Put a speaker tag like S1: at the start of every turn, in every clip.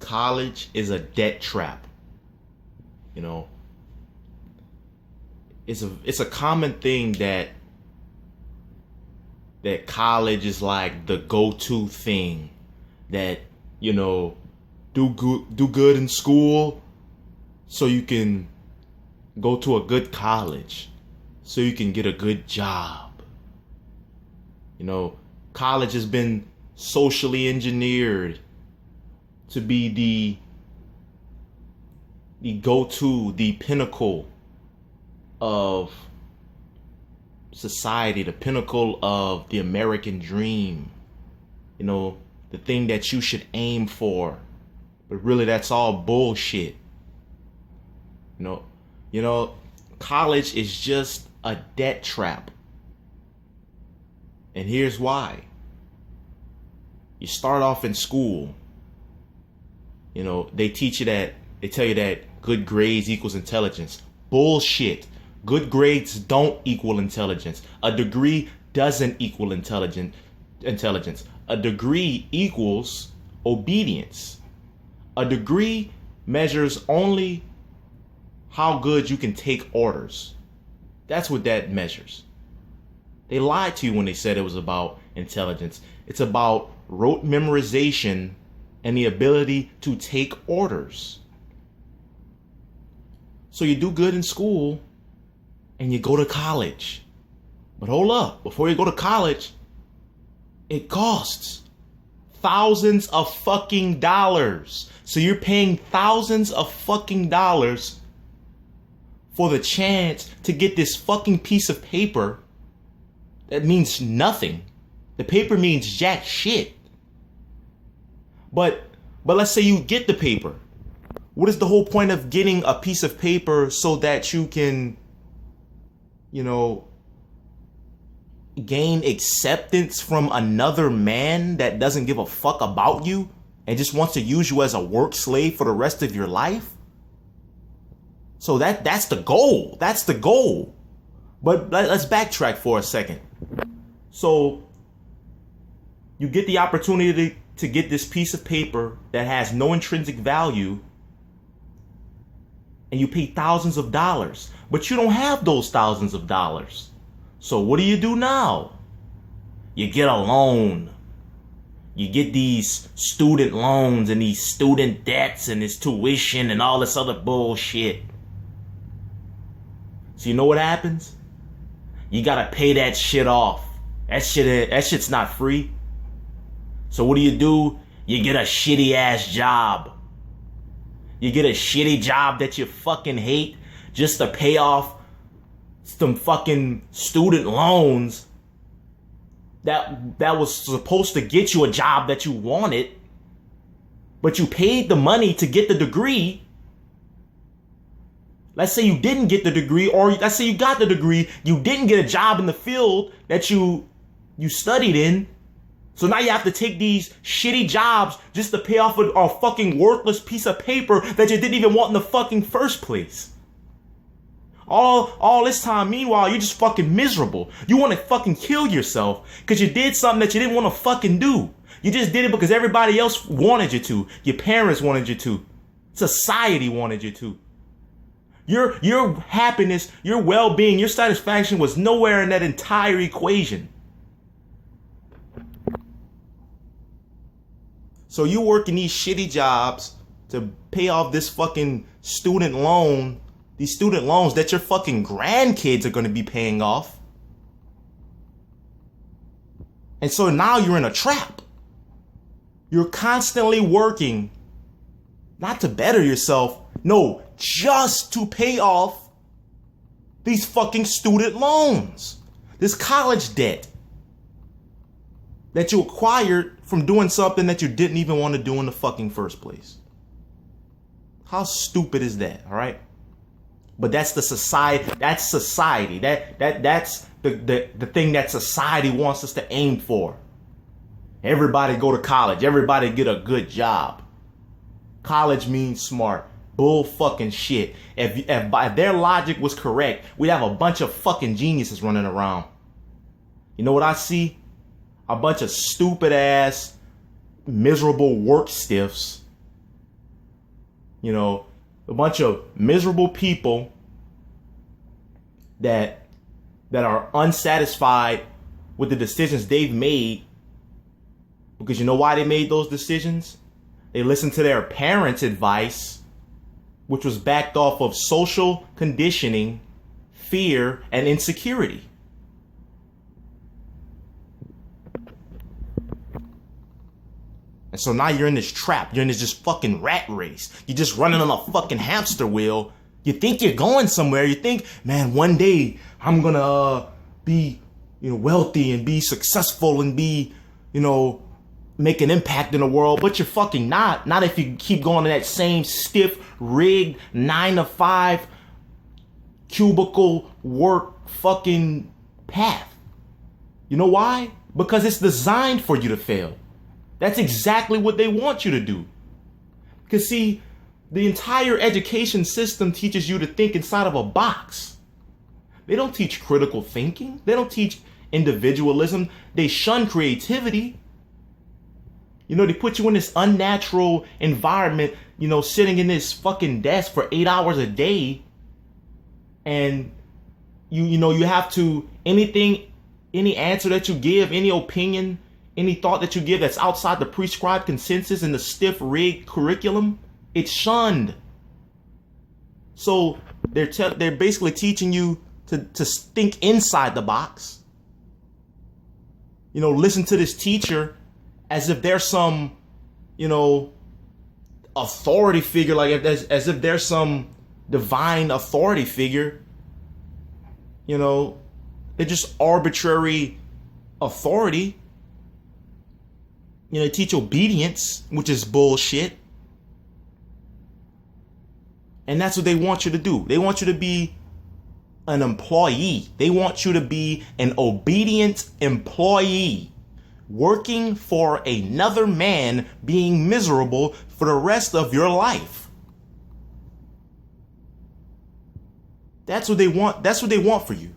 S1: college is a debt trap. You know, it's a common thing that college is like the go-to thing, that, you know, do good in school so you can go to a good college, so you can get a good job. You know, college has been socially engineered to be the go-to, the pinnacle of society, the pinnacle of the American dream. You know, the thing that you should aim for. But really, that's all bullshit. You know, college is just a debt trap. And here's why. You start off in school. You know, they tell you that good grades equals intelligence. Bullshit. Good grades don't equal intelligence. A degree doesn't equal intelligence. A degree equals obedience. A degree measures only how good you can take orders. That's what that measures. They lied to you when they said it was about intelligence. It's about rote memorization and the ability to take orders. So you do good in school and you go to college. But hold up, before you go to college, it costs thousands of fucking dollars. So you're paying thousands of fucking dollars for the chance to get this fucking piece of paper that means nothing. The paper means jack shit. But let's say you get the paper. What is the whole point of getting a piece of paper so that you can, you know, gain acceptance from another man that doesn't give a fuck about you and just wants to use you as a work slave for the rest of your life? So that's the goal. That's the goal. But let's backtrack for a second. So you get the opportunity to get this piece of paper that has no intrinsic value, and you pay thousands of dollars, but you don't have those thousands of dollars. So what do you do now? You get a loan. You get these student loans and these student debts and this tuition and all this other bullshit. So you know what happens? You gotta pay that shit off. That shit's not free. So what do? You get a shitty ass job. You get a shitty job that you fucking hate just to pay off some fucking student loans that was supposed to get you a job that you wanted, but you paid the money to get the degree. Let's say you didn't get the degree, or let's say you got the degree, you didn't get a job in the field that you studied in. So now you have to take these shitty jobs just to pay off a fucking worthless piece of paper that you didn't even want in the fucking first place. All this time, meanwhile, you're just fucking miserable. You want to fucking kill yourself because you did something that you didn't want to fucking do. You just did it because everybody else wanted you to. Your parents wanted you to. Society wanted you to. Your happiness, your well-being, your satisfaction was nowhere in that entire equation. So you working these shitty jobs to pay off this fucking student loan, these student loans that your fucking grandkids are going to be paying off. And so now you're in a trap. You're constantly working, not to better yourself, no, just to pay off these fucking student loans, this college debt that you acquired from doing something that you didn't even want to do in the fucking first place. How stupid is that, all right? But that's the society. That's society. That's the thing that society wants us to aim for. Everybody go to college. Everybody get a good job. College means smart. Bull fucking shit. If their logic was correct, we'd have a bunch of fucking geniuses running around. You know what I see? A bunch of stupid ass, miserable work stiffs You know, a bunch of miserable people that are unsatisfied with the decisions they've made. Because you know why they made those decisions? They listened to their parents' advice, which was backed off of social conditioning, fear, and insecurity. And so now you're in this trap. You're in this just fucking rat race. You're just running on a fucking hamster wheel. You think you're going somewhere. You think, man, one day I'm gonna be, wealthy and be successful and be, make an impact in the world. But you're fucking not. Not if you keep going to that same stiff, rigged 9-to-5 cubicle work fucking path. You know why? Because it's designed for you to fail. That's exactly what they want you to do. Because see, the entire education system teaches you to think inside of a box. They don't teach critical thinking. They don't teach individualism. They shun creativity. They put you in this unnatural environment, sitting in this fucking desk for 8 hours a day. And you have to, any answer that you give, any opinion, any thought that you give that's outside the prescribed consensus in the stiff rigged curriculum, it's shunned. So they're basically teaching you to think inside the box. Listen to this teacher as if there's some, authority figure, like as if there's some divine authority figure. They're just arbitrary authority. They teach obedience, which is bullshit. And that's what they want you to do. They want you to be an employee. They want you to be an obedient employee, working for another man, being miserable for the rest of your life. That's what they want. That's what they want for you.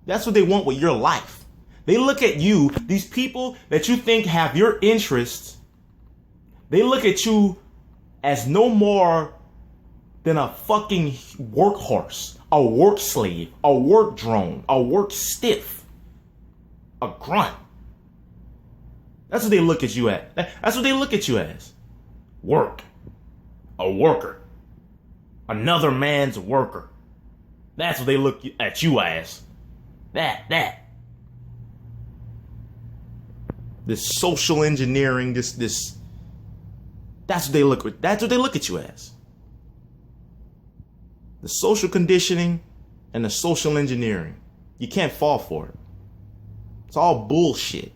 S1: That's what they want with your life. They look at you, these people that you think have your interests, they look at you as no more than a fucking workhorse, a work slave, a work drone, a work stiff, a grunt. That's what they look at you at. That's what they look at you as. Work. A worker. Another man's worker. That's what they look at you as. That. This social engineering, this that's what they look at you as. The social conditioning and the social engineering. You can't fall for it. It's all bullshit.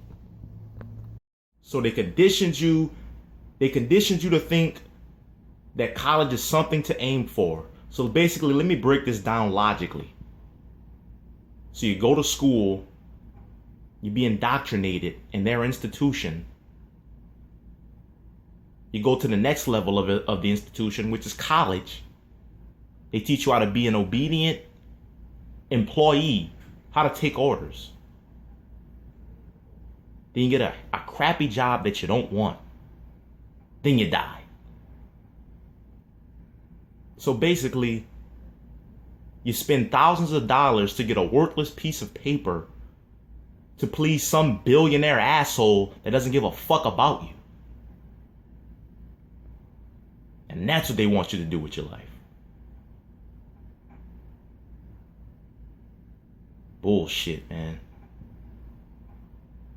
S1: So they conditioned you to think that college is something to aim for. So basically, let me break this down logically. So you go to school, you be indoctrinated in their institution. You go to the next level of the institution, which is college. They teach you how to be an obedient employee, how to take orders. Then you get a crappy job that you don't want. Then you die. So basically, you spend thousands of dollars to get a worthless piece of paper to please some billionaire asshole that doesn't give a fuck about you. And that's what they want you to do with your life. Bullshit, man.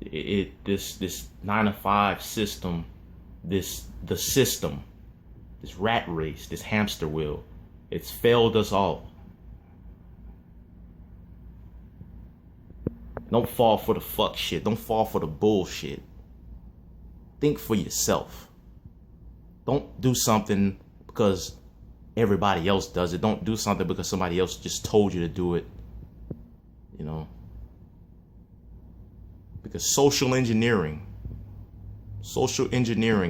S1: This 9-to-5 system, the system, this rat race, this hamster wheel, it's failed us all. Don't fall for the fuck shit. Don't fall for the bullshit. Think for yourself. Don't do something because everybody else does it. Don't do something because somebody else just told you to do it. Because social engineering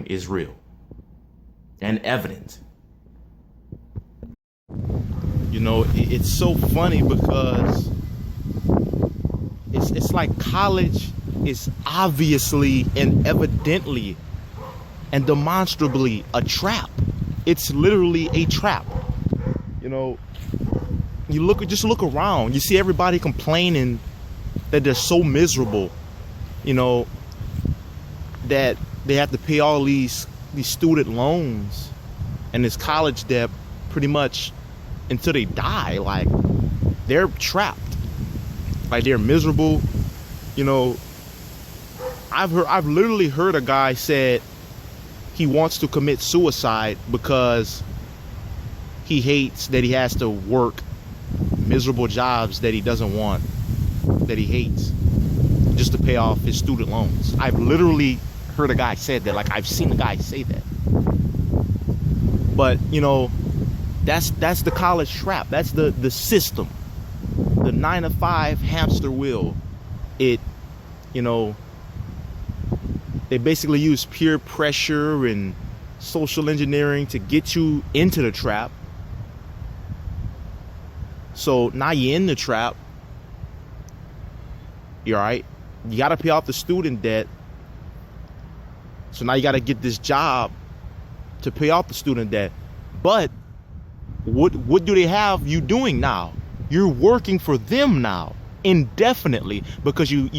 S1: is real and evident. It's so funny because it's like college is obviously and evidently and demonstrably a trap. it's literally a trap. You know, just look around. You see everybody complaining that they're so miserable, you know, that they have to pay all these student loans and this college debt pretty much until they die. Like, they're trapped. Like, they're miserable. You know, I've literally heard a guy said he wants to commit suicide because he hates that he has to work miserable jobs that he doesn't want, that he hates, just to pay off his student loans. I've literally heard a guy say that. Like, I've seen a guy say that. But, you know, that's the college trap. That's the system, the 9-to-5 hamster wheel. It, you know, they basically use peer pressure and social engineering to get you into the trap. So now you're in the trap. You're all right. You got to pay off the student debt. So now you got to get this job to pay off the student debt. But what do they have you doing now? You're working for them now indefinitely because you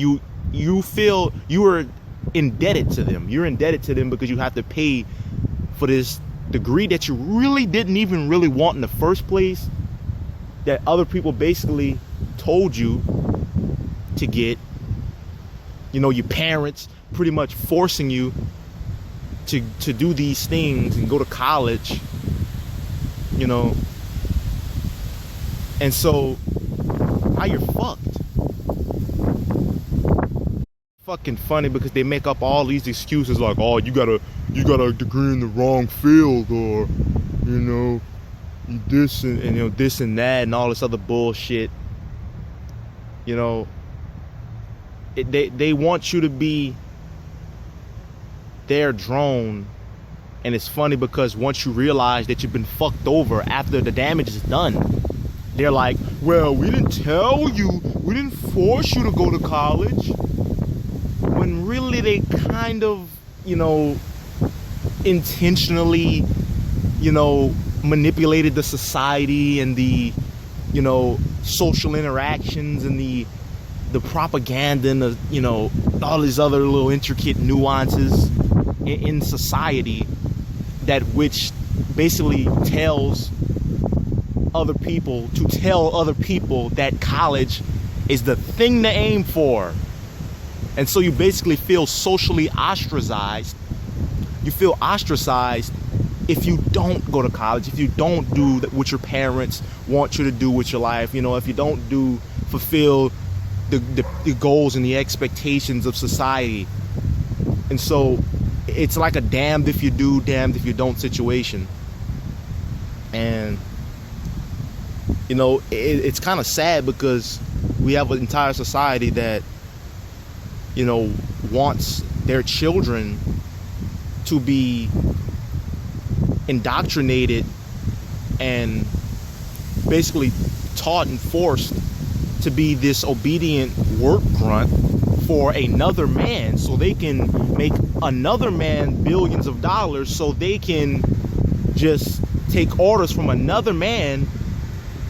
S1: feel you are indebted to them. You're indebted to them because you have to pay for this degree that you really didn't even really want in the first place, that other people basically told you to get. You know, your parents pretty much forcing you to do these things and go to college, you know. And so now you're fucked. Fucking funny because they make up all these excuses like, oh, you got a degree in the wrong field, or, you know, this and you know, this and that and all this other bullshit. You know, they want you to be their drone. And it's funny because once you realize that you've been fucked over after the damage is done, they're like, well, we didn't tell you, we didn't force you to go to college. When really they kind of, you know, intentionally, you know, manipulated the society and the, you know, social interactions and the propaganda and the, you know, all these other little intricate nuances in society, that which basically tells other people to tell other people that college is the thing to aim for. And so you basically feel socially ostracized. You feel ostracized if you don't go to college, if you don't do what your parents want you to do with your life, you know, if you don't fulfill the goals and the expectations of society. And so it's like a damned if you do, damned if you don't situation. And, you know, it's kind of sad because we have an entire society that, you know, wants their children to be indoctrinated and basically taught and forced to be this obedient work grunt for another man, so they can make another man billions of dollars, so they can just take orders from another man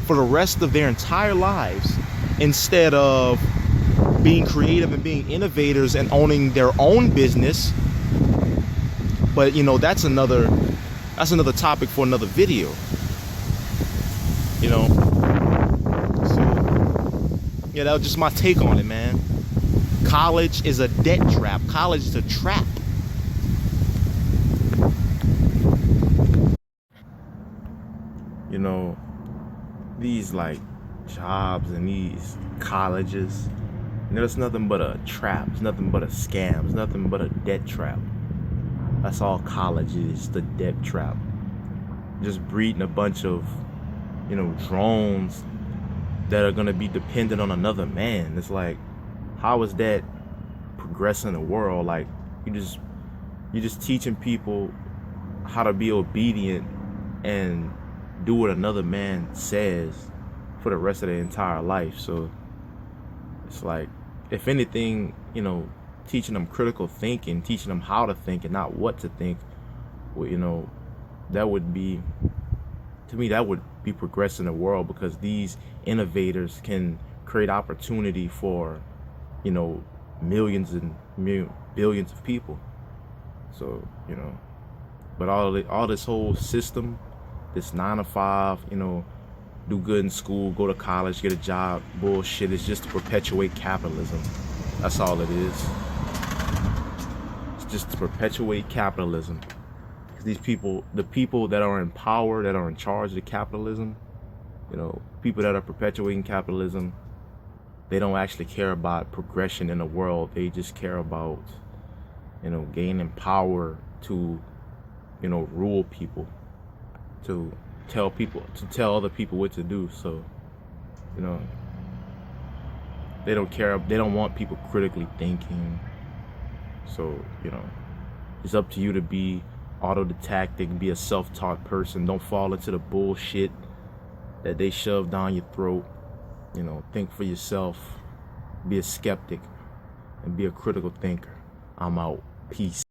S1: for the rest of their entire lives, instead of being creative and being innovators and owning their own business. But, you know, that's another topic for another video, you know. So yeah, that was just my take on it, man. College is a debt trap. College is a trap. You know, these like jobs and these colleges, you know, it's nothing but a trap. It's nothing but a scam. It's nothing but a debt trap. That's all college is, the debt trap. Just breeding a bunch of, you know, drones that are gonna be dependent on another man. It's like, how is that progressing the world? Like, you're just teaching people how to be obedient and do what another man says for the rest of their entire life. So it's like, if anything, you know, teaching them critical thinking, teaching them how to think and not what to think, will, you know, that would be, to me, that would be progressing the world, because these innovators can create opportunity for, you know, millions and billions of people. So, you know, but all this whole system, this 9 to 5, you know, do good in school, go to college, get a job, bullshit, is just to perpetuate capitalism. That's all it is. It's just to perpetuate capitalism. Because these people, the people that are in power, that are in charge of the capitalism, you know, people that are perpetuating capitalism, they don't actually care about progression in the world. They just care about, you know, gaining power to, you know, rule people, to tell other people what to do. So, you know, they don't care. They don't want people critically thinking. So, you know, it's up to you to be autodidactic, be a self-taught person. Don't fall into the bullshit that they shove down your throat. You know, think for yourself, be a skeptic, and be a critical thinker. I'm out. Peace.